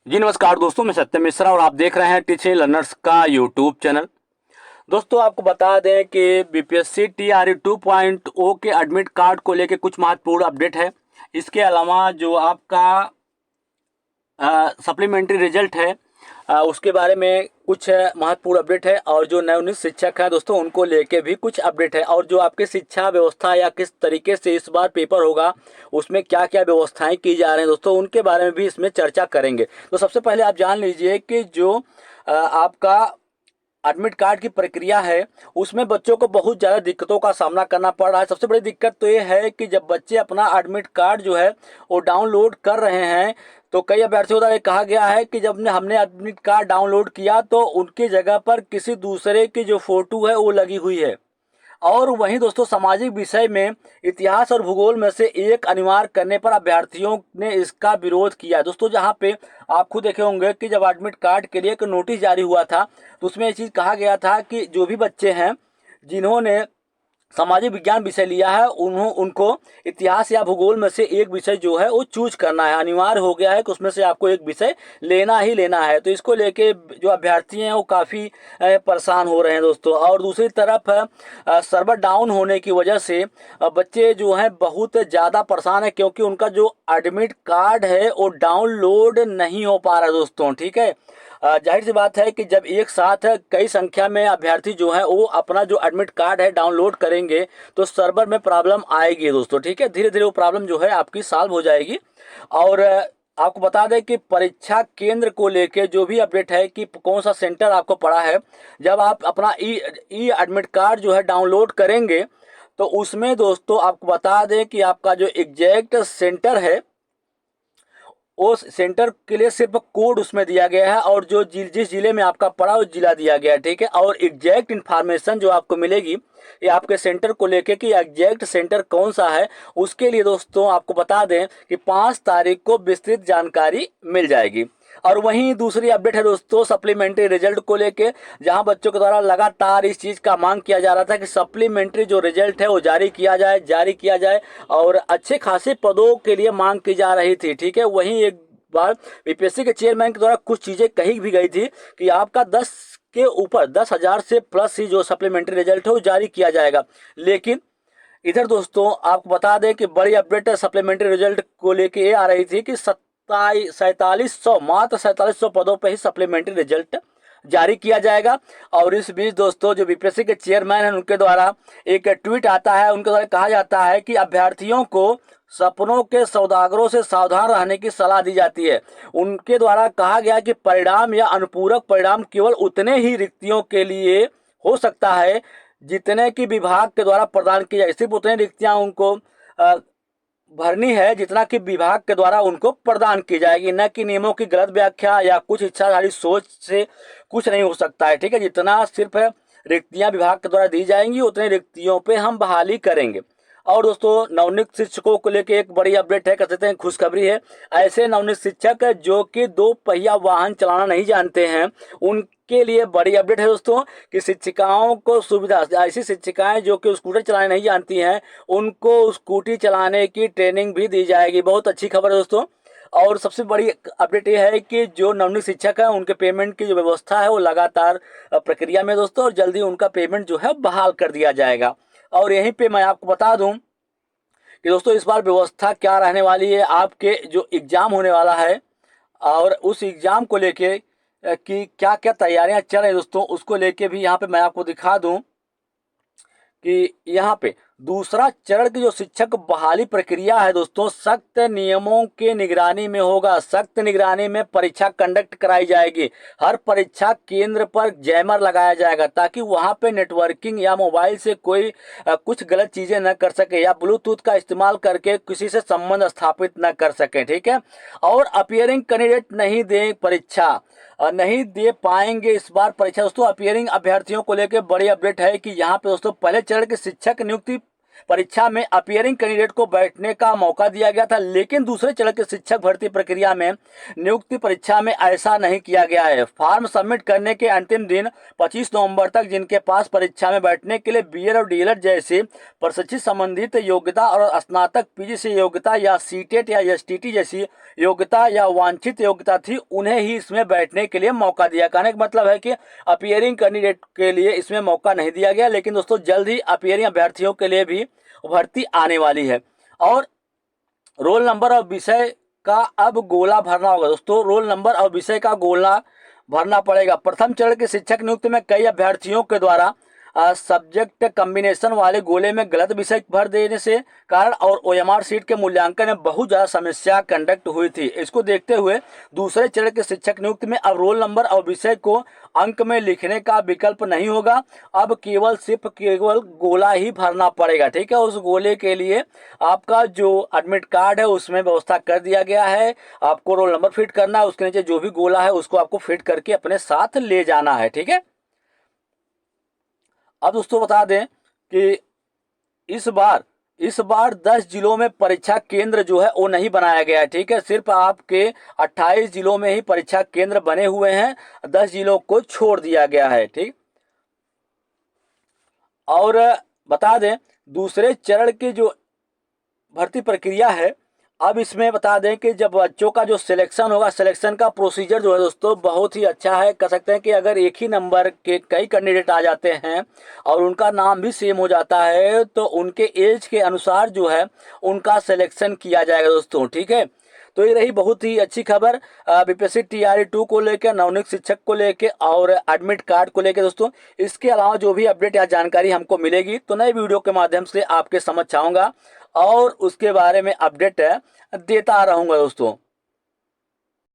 जी नमस्कार दोस्तों, मैं सत्यम मिश्रा और आप देख रहे हैं टीचिंग लर्नर्स का यूट्यूब चैनल। दोस्तों आपको बता दें कि बीपीएससी टीआरई 2.0 के एडमिट कार्ड को लेकर कुछ महत्वपूर्ण अपडेट है। इसके अलावा जो आपका सप्लीमेंट्री रिजल्ट है उसके बारे में कुछ महत्वपूर्ण अपडेट है, और जो नवनियुक्त शिक्षक हैं दोस्तों उनको लेके भी कुछ अपडेट है, और जो आपकी शिक्षा व्यवस्था या किस तरीके से इस बार पेपर होगा उसमें क्या क्या व्यवस्थाएं की जा रही हैं दोस्तों उनके बारे में भी इसमें चर्चा करेंगे। तो सबसे पहले आप जान लीजिए कि जो आपका एडमिट कार्ड की प्रक्रिया है उसमें बच्चों को बहुत ज़्यादा दिक्कतों का सामना करना पड़ रहा है। सबसे बड़ी दिक्कत तो ये है कि जब बच्चे अपना एडमिट कार्ड जो है वो डाउनलोड कर रहे हैं, तो कई अभ्यर्थियों द्वारा कहा गया है कि जब हमने एडमिट कार्ड डाउनलोड किया तो उनकी जगह पर किसी दूसरे की जो फोटो है वो लगी हुई है। और वहीं दोस्तों सामाजिक विषय में इतिहास और भूगोल में से एक अनिवार्य करने पर अभ्यर्थियों ने इसका विरोध किया। दोस्तों जहां पे आप खुद देखे होंगे कि जब एडमिट कार्ड के लिए एक नोटिस जारी हुआ था तो उसमें ये चीज़ कहा गया था कि जो भी बच्चे हैं जिन्होंने सामाजिक विज्ञान विषय लिया है उनको इतिहास या भूगोल में से एक विषय जो है वो चूज करना है। अनिवार्य हो गया है कि उसमें से आपको एक विषय लेना ही लेना है। तो इसको लेके जो अभ्यर्थी हैं वो काफ़ी परेशान हो रहे हैं दोस्तों। और दूसरी तरफ सर्वर डाउन होने की वजह से बच्चे जो हैं बहुत ज़्यादा परेशान है, क्योंकि उनका जो एडमिट कार्ड है वो डाउनलोड नहीं हो पा रहा है दोस्तों। ठीक है, जाहिर सी बात है कि जब एक साथ कई संख्या में अभ्यर्थी जो है वो अपना जो एडमिट कार्ड है डाउनलोड करेंगे तो सर्वर में प्रॉब्लम आएगी दोस्तों। ठीक है, धीरे धीरे वो प्रॉब्लम जो है आपकी सॉल्व हो जाएगी। और आपको बता दें कि परीक्षा केंद्र को लेके जो भी अपडेट है कि कौन सा सेंटर आपको पड़ा है, जब आप अपना ई एडमिट कार्ड जो है डाउनलोड करेंगे तो उसमें दोस्तों आपको बता दें कि आपका जो एग्जैक्ट सेंटर है उस सेंटर के लिए सिर्फ कोड उसमें दिया गया है, और जो जिस जिले में आपका पड़ा उस जिला दिया गया है। ठीक है, और एग्जैक्ट इन्फॉर्मेशन जो आपको मिलेगी ये आपके सेंटर को लेके कि एग्जैक्ट सेंटर कौन सा है उसके लिए दोस्तों आपको बता दें कि 5 तारीख को विस्तृत जानकारी मिल जाएगी। और वहीं दूसरी अपडेट है दोस्तों सप्लीमेंट्री रिजल्ट को लेके, जहां बच्चों के द्वारा लगातार इस चीज़ का मांग किया जा रहा था कि सप्लीमेंट्री जो रिजल्ट है वो जारी किया जाए और अच्छे खासे पदों के लिए मांग की जा रही थी। ठीक है, वहीं एक बार बीपीएससी के चेयरमैन के द्वारा कुछ चीज़ें कही भी गई थी कि आपका 10,000 से प्लस ही जो सप्लीमेंट्री रिजल्ट है वो जारी किया जाएगा। लेकिन इधर दोस्तों आपको बता दें कि बड़ी अपडेट सप्लीमेंट्री रिजल्ट को लेके ये आ रही थी कि 4700 पदों पर ही सप्लीमेंट्री रिजल्ट जारी किया जाएगा। और इस बीच दोस्तों जो बीपीएससी के चेयरमैन हैं उनके द्वारा एक ट्वीट आता है, उनके द्वारा कहा जाता है कि अभ्यर्थियों को सपनों के सौदागरों से सावधान रहने की सलाह दी जाती है। उनके द्वारा कहा गया कि परिणाम या अनुपूरक परिणाम केवल उतने ही रिक्तियों के लिए हो सकता है जितने की विभाग के द्वारा प्रदान की जाए। सिर्फ उतनी रिक्तियां उनको भरनी है जितना कि विभाग के द्वारा उनको प्रदान की जाएगी, न कि नियमों की गलत व्याख्या या कुछ इच्छाधारी सोच से कुछ नहीं हो सकता है। ठीक है, जितना सिर्फ रिक्तियां विभाग के द्वारा दी जाएंगी उतनी रिक्तियों पे हम बहाली करेंगे। और दोस्तों नवनियुक्त शिक्षकों को लेकर एक बड़ी अपडेट है, कह सकते हैं खुशखबरी है। ऐसे नवनियुक्त शिक्षक जो कि 2 पहिया वाहन चलाना नहीं जानते हैं उनके लिए बड़ी अपडेट है दोस्तों कि शिक्षिकाओं को सुविधा, ऐसी शिक्षिकाएं जो कि स्कूटर चलाने नहीं जानती हैं उनको स्कूटी चलाने की ट्रेनिंग भी दी जाएगी। बहुत अच्छी खबर है दोस्तों। और सबसे बड़ी अपडेट ये है कि जो नवनियुक्त शिक्षक है उनके पेमेंट की जो व्यवस्था है वो लगातार प्रक्रिया में दोस्तों, और जल्दी उनका पेमेंट जो है बहाल कर दिया जाएगा। और यहीं पे मैं आपको बता दूं कि दोस्तों इस बार व्यवस्था क्या रहने वाली है। आपके जो एग्ज़ाम होने वाला है और उस एग्ज़ाम को लेके कि क्या क्या तैयारियां चल रही हैं दोस्तों उसको लेके भी यहाँ पे मैं आपको दिखा दूं कि यहाँ पे दूसरा चरण की जो शिक्षक बहाली प्रक्रिया है दोस्तों सख्त नियमों के निगरानी में होगा। सख्त निगरानी में परीक्षा कंडक्ट कराई जाएगी। हर परीक्षा केंद्र पर जैमर लगाया जाएगा ताकि वहां पे नेटवर्किंग या मोबाइल से कोई कुछ गलत चीजें न कर सके या ब्लूटूथ का इस्तेमाल करके किसी से संबंध स्थापित न कर सके। ठीक है, और अपियरिंग कैंडिडेट नहीं दे परीक्षा नहीं दे पाएंगे इस बार परीक्षा। दोस्तों अपियरिंग अभ्यर्थियों को लेकर बड़ी अपडेट है कि यहाँ पे दोस्तों पहले चरण के शिक्षक नियुक्ति परीक्षा में अपियरिंग कैंडिडेट को बैठने का मौका दिया गया था, लेकिन दूसरे चरण के शिक्षक भर्ती प्रक्रिया में नियुक्ति परीक्षा में ऐसा नहीं किया गया है। फॉर्म सबमिट करने के अंतिम दिन 25 नवंबर तक जिनके पास परीक्षा में बैठने के लिए बीएड और डीएलएड जैसी प्रशिक्षित संबंधित योग्यता और स्नातक पीजी से योग्यता या सीटेट या एसटीटी जैसी योग्यता या वांछित योग्यता थी, उन्हें ही इसमें बैठने के लिए मौका दिया। कहने का मतलब है कि अपियरिंग कैंडिडेट के लिए इसमें मौका नहीं दिया गया, लेकिन दोस्तों जल्द ही अपियरिंग अभ्यर्थियों के लिए भी भर्ती आने वाली है। और रोल नंबर और विषय का अब गोला भरना होगा दोस्तों। रोल नंबर और विषय का गोला भरना पड़ेगा। प्रथम चरण के शिक्षक नियुक्ति में कई अभ्यर्थियों के द्वारा सब्जेक्ट कॉम्बिनेशन वाले गोले में गलत विषय भर देने से कारण और ओएमआर सीट के मूल्यांकन में बहुत ज़्यादा समस्या कंडक्ट हुई थी। इसको देखते हुए दूसरे चरण के शिक्षक नियुक्ति में अब रोल नंबर और विषय को अंक में लिखने का विकल्प नहीं होगा। अब केवल गोला ही भरना पड़ेगा। ठीक है, उस गोले के लिए आपका जो एडमिट कार्ड है उसमें व्यवस्था कर दिया गया है। आपको रोल नंबर फिट करना है, उसके नीचे जो भी गोला है उसको आपको फिट करके अपने साथ ले जाना है। ठीक है, अब दोस्तों बता दें कि इस बार 10 जिलों में परीक्षा केंद्र जो है वो नहीं बनाया गया है। ठीक है, सिर्फ आपके 28 जिलों में ही परीक्षा केंद्र बने हुए हैं, 10 जिलों को छोड़ दिया गया है। ठीक, और बता दें दूसरे चरण की जो भर्ती प्रक्रिया है, अब इसमें बता दें कि जब बच्चों का जो सिलेक्शन होगा, सिलेक्शन का प्रोसीजर जो है दोस्तों बहुत ही अच्छा है। कह सकते हैं कि अगर एक ही नंबर के कई कैंडिडेट आ जाते हैं और उनका नाम भी सेम हो जाता है तो उनके एज के अनुसार जो है उनका सिलेक्शन किया जाएगा दोस्तों। ठीक है, तो ये रही बहुत ही अच्छी खबर बीपीएससी टीआरई 2 को लेकर, नवनियुक्त शिक्षक को लेकर और एडमिट कार्ड को लेकर दोस्तों। इसके अलावा जो भी अपडेट या जानकारी हमको मिलेगी तो नए वीडियो के माध्यम से आपके समझ आऊँगा और उसके बारे में अपडेट देता रहूँगा दोस्तों।